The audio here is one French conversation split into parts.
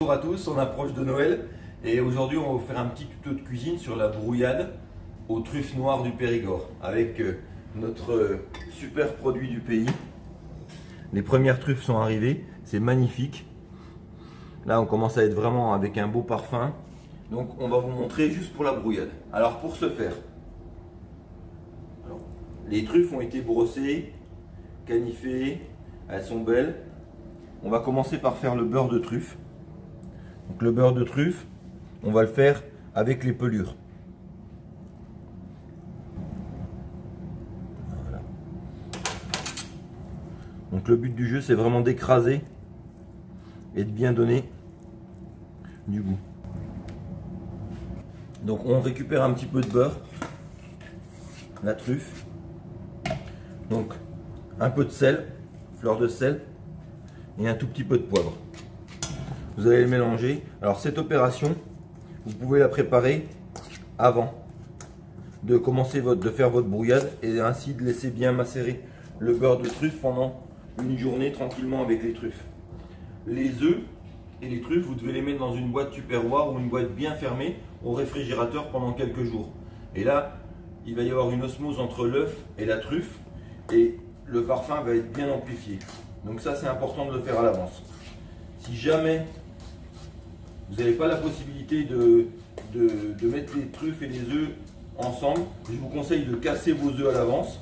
Bonjour à tous, on approche de Noël et aujourd'hui on va vous faire un petit tuto de cuisine sur la brouillade aux truffes noires du Périgord avec notre super produit du pays. Les premières truffes sont arrivées, c'est magnifique. Là on commence à être vraiment avec un beau parfum. Donc on va vous montrer juste pour la brouillade. Alors pour ce faire, les truffes ont été brossées, canifées, elles sont belles. On va commencer par faire le beurre de truffe. Donc le beurre de truffe, on va le faire avec les pelures. Voilà. Donc le but du jeu, c'est vraiment d'écraser et de bien donner du goût. Donc on récupère un petit peu de beurre, la truffe, donc un peu de sel, fleur de sel et un tout petit peu de poivre. Vous allez le mélanger. Alors cette opération, vous pouvez la préparer avant de commencer de faire votre brouillade et ainsi de laisser bien macérer le beurre de truffe pendant une journée tranquillement avec les truffes. Les œufs et les truffes, vous devez les mettre dans une boîte tupperware ou une boîte bien fermée au réfrigérateur pendant quelques jours. Et là, il va y avoir une osmose entre l'œuf et la truffe et le parfum va être bien amplifié. Donc ça, c'est important de le faire à l'avance. Si jamais vous n'avez pas la possibilité de mettre les truffes et les œufs ensemble, je vous conseille de casser vos œufs à l'avance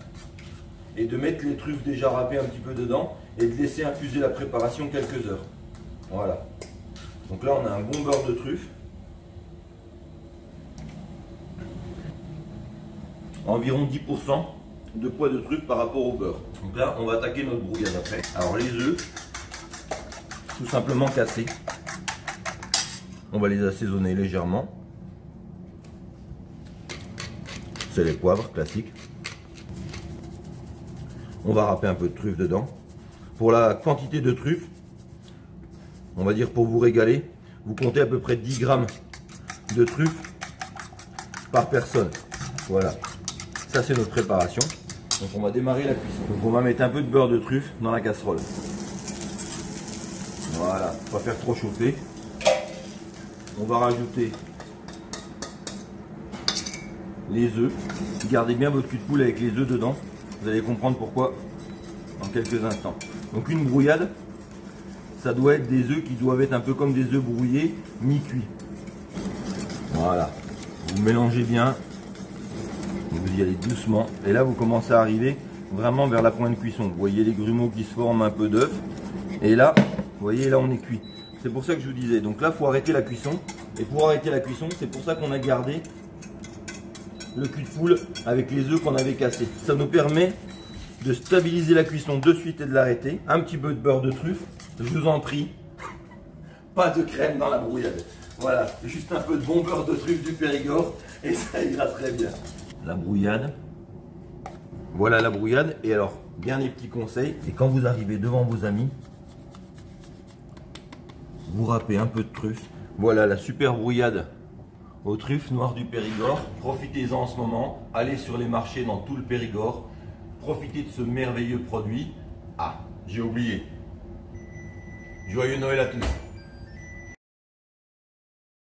et de mettre les truffes déjà râpées un petit peu dedans et de laisser infuser la préparation quelques heures. Voilà. Donc là, on a un bon beurre de truffe. Environ 10% de poids de truffe par rapport au beurre. Donc là, on va attaquer notre brouillade après. Alors les œufs, tout simplement cassés. On va les assaisonner légèrement. C'est les poivres classiques. On va râper un peu de truffe dedans. Pour la quantité de truffe, on va dire pour vous régaler, vous comptez à peu près 10 grammes de truffe par personne. Voilà. Ça c'est notre préparation. Donc on va démarrer la cuisson. Donc on va mettre un peu de beurre de truffe dans la casserole. Voilà, pas faire trop chauffer. On va rajouter les œufs. Gardez bien votre cul de poule avec les œufs dedans. Vous allez comprendre pourquoi dans quelques instants. Donc une brouillade, ça doit être des œufs qui doivent être un peu comme des œufs brouillés, mi-cuits. Voilà. Vous mélangez bien. Vous y allez doucement. Et là, vous commencez à arriver vraiment vers la pointe de cuisson. Vous voyez les grumeaux qui se forment un peu d'œufs. Et là, vous voyez, là on est cuit. C'est pour ça que je vous disais. Donc là, il faut arrêter la cuisson. Et pour arrêter la cuisson, c'est pour ça qu'on a gardé le cul de poule avec les œufs qu'on avait cassés. Ça nous permet de stabiliser la cuisson de suite et de l'arrêter. Un petit peu de beurre de truffe. Je vous en prie. Pas de crème dans la brouillade. Voilà, juste un peu de bon beurre de truffe du Périgord. Et ça ira très bien. La brouillade. Voilà la brouillade. Et alors, bien les petits conseils. Et quand vous arrivez devant vos amis, vous râpez un peu de truffe. Voilà la super brouillade aux truffes noires du Périgord. Profitez-en en ce moment. Allez sur les marchés dans tout le Périgord. Profitez de ce merveilleux produit. Ah, j'ai oublié. Joyeux Noël à tous.